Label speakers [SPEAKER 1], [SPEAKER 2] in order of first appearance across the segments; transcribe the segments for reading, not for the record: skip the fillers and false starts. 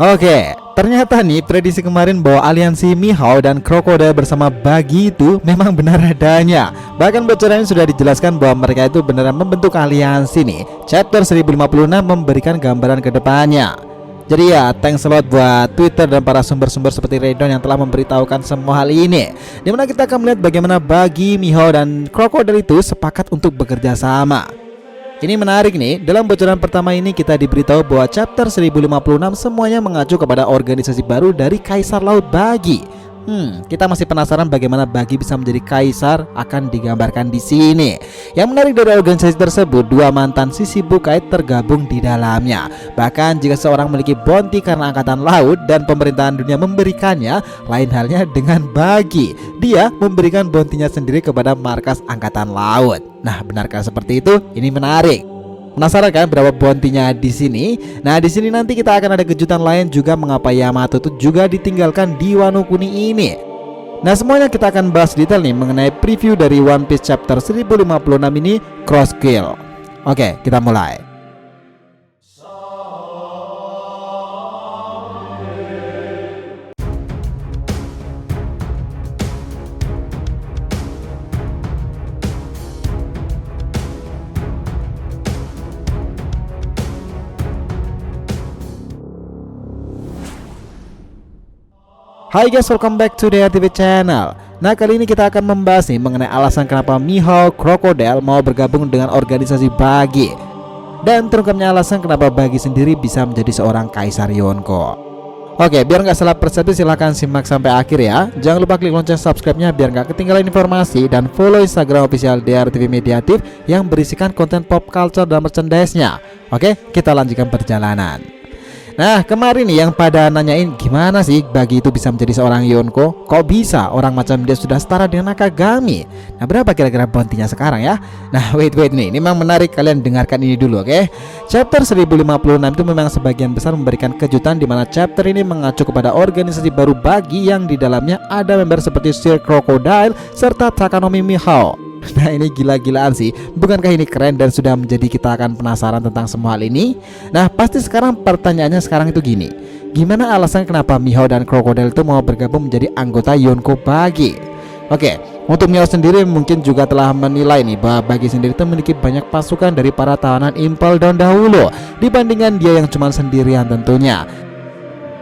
[SPEAKER 1] Oke, ternyata nih prediksi kemarin bahwa aliansi Mihawk dan Crocodile bersama Buggy itu memang benar adanya. Bahkan bocoran sudah dijelaskan bahwa mereka itu beneran membentuk aliansi nih. Chapter 1056 memberikan gambaran ke depannya. Jadi ya, thanks a lot buat Twitter dan para sumber-sumber seperti Raydon yang telah memberitahukan semua hal ini. Dimana kita akan melihat bagaimana Buggy, Mihawk, dan Crocodile itu sepakat untuk bekerja sama. Ini menarik nih, dalam bocoran pertama ini kita diberitahu bahwa chapter 1056 semuanya mengacu kepada organisasi baru dari Kaisar Laut Buggy. Kita masih penasaran bagaimana Buggy bisa menjadi kaisar, akan digambarkan di sini. Yang menarik dari organisasi tersebut, dua mantan sisi Bukai tergabung di dalamnya. Bahkan jika seorang memiliki bounty karena angkatan laut dan pemerintahan dunia memberikannya, lain halnya dengan Buggy. Dia memberikan bounty-nya sendiri kepada markas angkatan laut. Nah, benarkah seperti itu? Ini menarik. Penasaran kan berapa bounty-nya di sini? Nah, di sini nanti kita akan ada kejutan lain juga mengapa Yamato itu juga ditinggalkan di Wano Kuni ini. Nah, semuanya kita akan bahas detail nih mengenai preview dari One Piece chapter 1056 ini, Cross Kill. Oke, kita mulai. Hai guys, welcome back to the TV channel. Nah, kali ini kita akan membahas nih mengenai alasan kenapa Mihawk Crocodile mau bergabung dengan organisasi Buggy, dan terungkapnya alasan kenapa Buggy sendiri bisa menjadi seorang Kaisar Yonko. Oke, biar nggak salah persepsi silahkan simak sampai akhir ya. Jangan lupa klik lonceng subscribe-nya biar nggak ketinggalan informasi, dan follow Instagram official DRTV Mediatif yang berisikan konten pop culture dan merchandise-nya. Oke, kita lanjutkan perjalanan. Nah, kemarin nih yang pada nanyain gimana sih Buggy itu bisa menjadi seorang Yonko? Kok bisa orang macam dia sudah setara dengan Nakagami? Nah, berapa kira-kira bounty-nya sekarang ya? Nah, wait nih, ini memang menarik, kalian dengarkan ini dulu, oke? Chapter 1056 itu memang sebagian besar memberikan kejutan, di mana chapter ini mengacu kepada organisasi baru Buggy yang di dalamnya ada member seperti Sir Crocodile serta Takanomi Mihawk. Nah, ini gila-gilaan sih. Bukankah ini keren dan sudah menjadi kita akan penasaran tentang semua hal ini? Nah, pasti sekarang pertanyaannya sekarang itu gini. Gimana alasan kenapa Mihawk dan Crocodile itu mau bergabung menjadi anggota Yonko Buggy? Oke, untuk Mihawk sendiri mungkin juga telah menilai nih bahwa Buggy sendiri itu memiliki banyak pasukan dari para tahanan Impel Down dahulu dibandingkan dia yang cuma sendirian tentunya.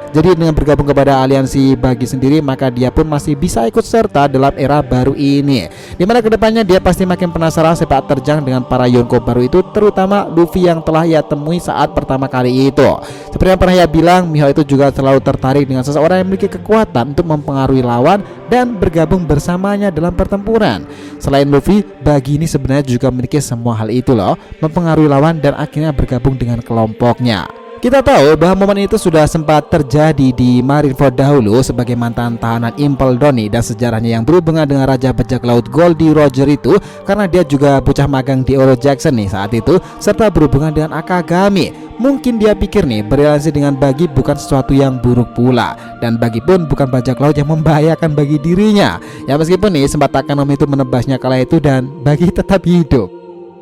[SPEAKER 1] Jadi dengan bergabung kepada aliansi Buggy sendiri, maka dia pun masih bisa ikut serta dalam era baru ini, dimana kedepannya dia pasti makin penasaran sepak terjang dengan para Yonko baru itu, terutama Luffy yang telah ia temui saat pertama kali itu. Seperti yang pernah ia bilang, Mihawk itu juga selalu tertarik dengan seseorang yang memiliki kekuatan untuk mempengaruhi lawan dan bergabung bersamanya dalam pertempuran. Selain Luffy, Buggy ini sebenarnya juga memiliki semua hal itu loh, mempengaruhi lawan dan akhirnya bergabung dengan kelompoknya. Kita tahu bahwa momen itu sudah sempat terjadi di Marineford dahulu sebagai mantan tahanan Impel Down, dan sejarahnya yang berhubungan dengan Raja Bajak Laut Goldie Roger itu karena dia juga bocah magang di Oro Jackson nih saat itu, serta berhubungan dengan Akagami. Mungkin dia pikir nih berrelasi dengan Buggy bukan sesuatu yang buruk pula, dan Buggy pun bukan bajak laut yang membahayakan bagi dirinya. Ya meskipun nih sempat Takanomi itu menebasnya kala itu dan Buggy tetap hidup.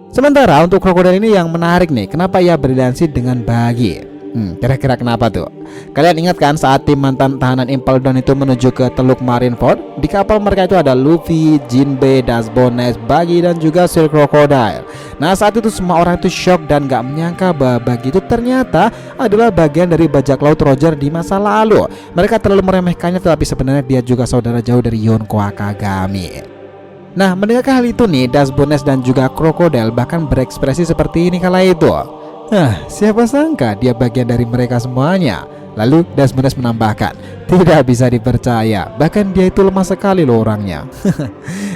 [SPEAKER 1] Sementara untuk Crocodile ini yang menarik nih, kenapa ia beraliansi dengan Buggy? Kira-kira kenapa tuh? Kalian ingat kan saat tim mantan tahanan Impel Down itu menuju ke Teluk Marineford? Di kapal mereka itu ada Luffy, Jinbe, Dazbones, Buggy dan juga Sir Crocodile. Nah, saat itu semua orang itu shock dan gak menyangka bahwa Buggy itu ternyata adalah bagian dari bajak laut Roger di masa lalu. Mereka terlalu meremehkannya, tetapi sebenarnya dia juga saudara jauh dari Yonko Akagami. Nah, mendengarkan hal itu nih, Dazbones dan juga Crocodile bahkan berekspresi seperti ini kala itu. Siapa sangka dia bagian dari mereka semuanya. Lalu Dazbones menambahkan, tidak bisa dipercaya, bahkan dia itu lemah sekali loh orangnya.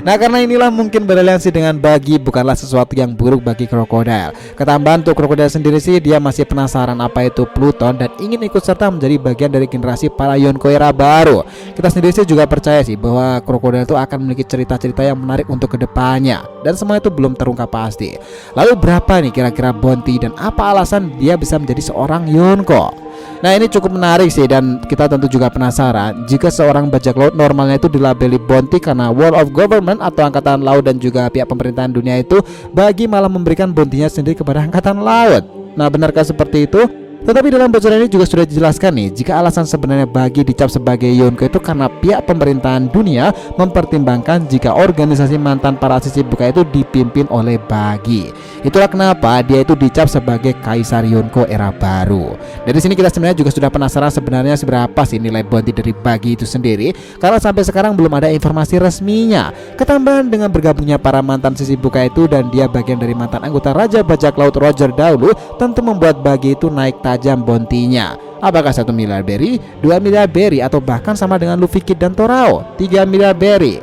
[SPEAKER 1] Nah, karena inilah mungkin beraliansi dengan Buggy bukanlah sesuatu yang buruk bagi Crocodile. Ketambahan untuk Crocodile sendiri sih, dia masih penasaran apa itu Pluton dan ingin ikut serta menjadi bagian dari generasi para Yonko era baru. Kita sendiri sih juga percaya sih bahwa Crocodile itu akan memiliki cerita-cerita yang menarik untuk kedepannya, dan semua itu belum terungkap pasti. Lalu berapa nih kira-kira bounty dan apa alasan dia bisa menjadi seorang Yonko? Nah, ini cukup menarik sih, dan kita tentu juga penasaran jika seorang bajak laut normalnya itu dilabeli bounty karena World of Government atau angkatan laut dan juga pihak pemerintahan dunia itu, Buggy malah memberikan bounty-nya sendiri kepada angkatan laut. Nah, benarkah seperti itu? Tetapi dalam bocoran ini juga sudah dijelaskan nih, jika alasan sebenarnya Bagi dicap sebagai Yonko itu karena pihak pemerintahan dunia mempertimbangkan jika organisasi mantan para Shichibukai itu dipimpin oleh Bagi. Itulah kenapa dia itu dicap sebagai Kaisar Yonko era baru. Dari sini kita sebenarnya juga sudah penasaran sebenarnya seberapa sih nilai bounty dari Bagi itu sendiri, karena sampai sekarang belum ada informasi resminya. Ketambahan dengan bergabungnya para mantan Shichibukai itu dan dia bagian dari mantan anggota Raja Bajak Laut Roger dahulu, tentu membuat Bagi itu naik tajam bounty-nya. Apakah 1 miliar berry, 2 miliar berry, atau bahkan sama dengan Luffy, Kid, dan Torao 3 miliar berry?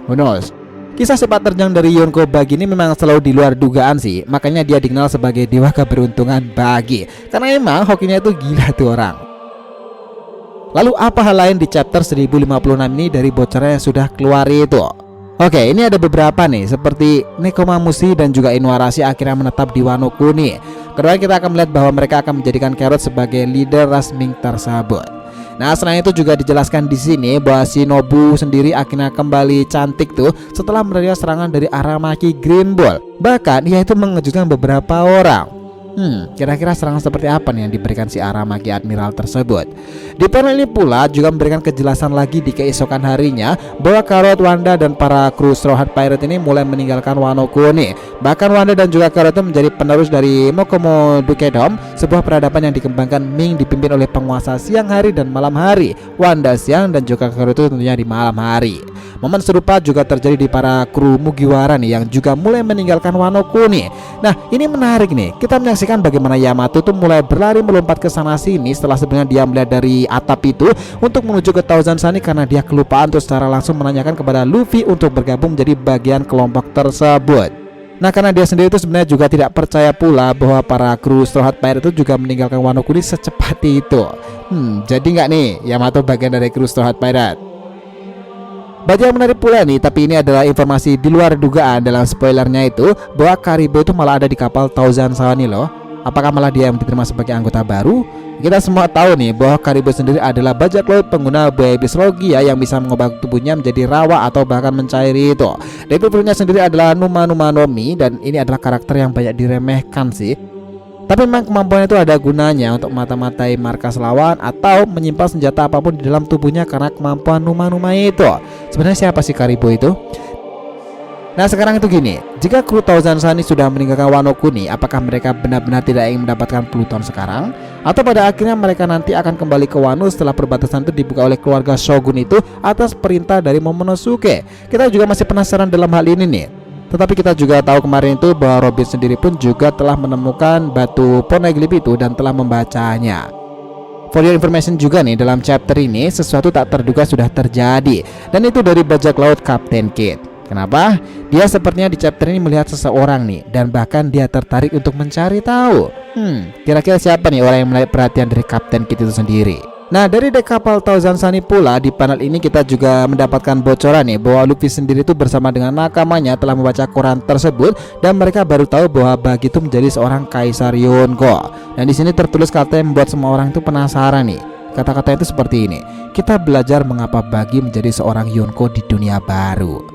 [SPEAKER 1] Who knows. Kisah sepak terjang dari Yonko Bagi ini memang selalu di luar dugaan sih. Makanya dia dikenal sebagai dewa keberuntungan Bagi, karena emang hokinya itu gila tuh orang. Lalu apa hal lain di chapter 1056 ini dari bocoran yang sudah keluar itu? Oke, ini ada beberapa nih, seperti Nekomamushi dan juga Inuarashi akhirnya menetap di Wano Kuni. Kedua, kita akan melihat bahwa mereka akan menjadikan Carrot sebagai leader ras Ming tersebut. Nah, selain itu juga dijelaskan di sini bahwa Shinobu sendiri akhirnya kembali cantik tuh setelah menerima serangan dari Aramaki Green Ball. Bahkan ia itu mengejutkan beberapa orang. Kira-kira serangan seperti apa nih yang diberikan si Aramaki Admiral tersebut? Di panel ini pula juga memberikan kejelasan lagi di keesokan harinya bahwa Carrot, Wanda, dan para kru Straw Hat Pirate ini mulai meninggalkan Wano Kuni. Bahkan Wanda dan juga Carrot itu menjadi penerus dari Mokomo Dukedom, sebuah peradaban yang dikembangkan Ming dipimpin oleh penguasa siang hari dan malam hari. Wanda siang dan juga Carrot itu tentunya di malam hari. Momen serupa juga terjadi di para kru Mugiwara nih yang juga mulai meninggalkan Wano Kuni. Nah, ini menarik nih. Kita menyaksikan bagaimana Yamato tuh mulai berlari melompat ke sana sini setelah sebenarnya dia melihat dari atap itu untuk menuju ke Thousand Sunny karena dia kelupaan untuk secara langsung menanyakan kepada Luffy untuk bergabung menjadi bagian kelompok tersebut. Nah, karena dia sendiri itu sebenarnya juga tidak percaya pula bahwa para kru Straw Hat Pirate itu juga meninggalkan Wano Kuni secepat itu. Jadi nggak nih Yamato bagian dari kru Straw Hat Pirate? Bagi yang menarik pula nih, tapi ini adalah informasi di luar dugaan dalam spoilernya itu, bahwa Karibo itu malah ada di kapal Thousand Sunny loh. Apakah malah dia yang diterima sebagai anggota baru? Kita semua tahu nih bahwa Karibo sendiri adalah bajak laut pengguna buaya iblis Logia yang bisa mengubah tubuhnya menjadi rawa atau bahkan mencairi itu. Devilnya sendiri adalah Numa Numa no Mi, dan ini adalah karakter yang banyak diremehkan sih. Tapi memang kemampuannya itu ada gunanya untuk mata-matai markas lawan atau menyimpan senjata apapun di dalam tubuhnya karena kemampuan Numa-Numa itu. Sebenarnya siapa sih Karibo itu? Nah, sekarang itu gini, jika kru Thousand Sunny sudah meninggalkan Wano Kuni, apakah mereka benar-benar tidak ingin mendapatkan Pluton sekarang? Atau pada akhirnya mereka nanti akan kembali ke Wano setelah perbatasan itu dibuka oleh keluarga Shogun itu atas perintah dari Momonosuke? Kita juga masih penasaran dalam hal ini nih. Tetapi kita juga tahu kemarin itu bahwa Robin sendiri pun juga telah menemukan batu poneglyph itu dan telah membacanya. For your information juga nih, dalam chapter ini sesuatu tak terduga sudah terjadi, dan itu dari bajak laut Captain Kidd. Kenapa? Dia sepertinya di chapter ini melihat seseorang nih, dan bahkan dia tertarik untuk mencari tahu. Kira-kira siapa nih orang yang menarik perhatian dari Captain Kidd itu sendiri? Nah, dari dek kapal Thousand Sunny pula, di panel ini kita juga mendapatkan bocoran nih bahwa Luffy sendiri itu bersama dengan nakamanya telah membaca koran tersebut, dan mereka baru tahu bahwa Bagi itu menjadi seorang Kaisar Yonko. Dan di sini tertulis kata yang membuat semua orang itu penasaran nih. Kata-kata itu seperti ini: kita belajar mengapa Bagi menjadi seorang Yonko di dunia baru.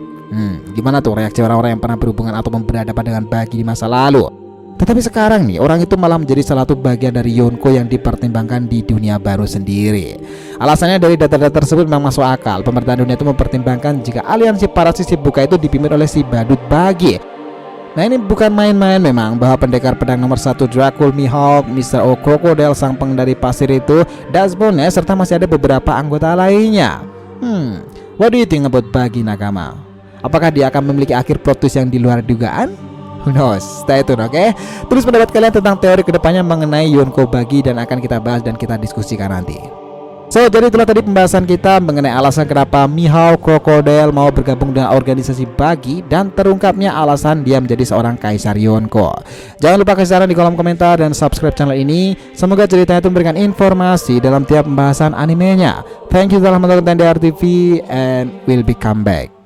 [SPEAKER 1] Gimana tuh reaksi orang-orang yang pernah berhubungan atau berhadapan dengan Bagi di masa lalu? Tetapi sekarang nih, orang itu malah menjadi salah satu bagian dari Yonko yang dipertimbangkan di dunia baru sendiri. Alasannya dari data-data tersebut memang masuk akal. Pemerintahan dunia itu mempertimbangkan jika aliansi para Shichibukai itu dipimpin oleh si badut Bagi. Nah, ini bukan main-main memang, bahwa pendekar pedang nomor 1 Dracul Mihawk, Mr. O Crocodile sang pengendali pasir itu, Dazbone, serta masih ada beberapa anggota lainnya. What do you think about Bagi, Nakama? Apakah dia akan memiliki akhir plot twist yang di luar dugaan? Who knows? Stay tune, oke? Tulis pendapat kalian tentang teori kedepannya mengenai Yonko Bagi dan akan kita bahas dan kita diskusikan nanti. So, jadi itulah tadi pembahasan kita mengenai alasan kenapa Mihawk Crocodile mau bergabung dengan organisasi Bagi dan terungkapnya alasan dia menjadi seorang Kaisar Yonko. Jangan lupa kasih saran di kolom komentar dan subscribe channel ini. Semoga ceritanya itu memberikan informasi dalam tiap pembahasan animenya. Thank you telah menonton TNDR TV and we'll be come back.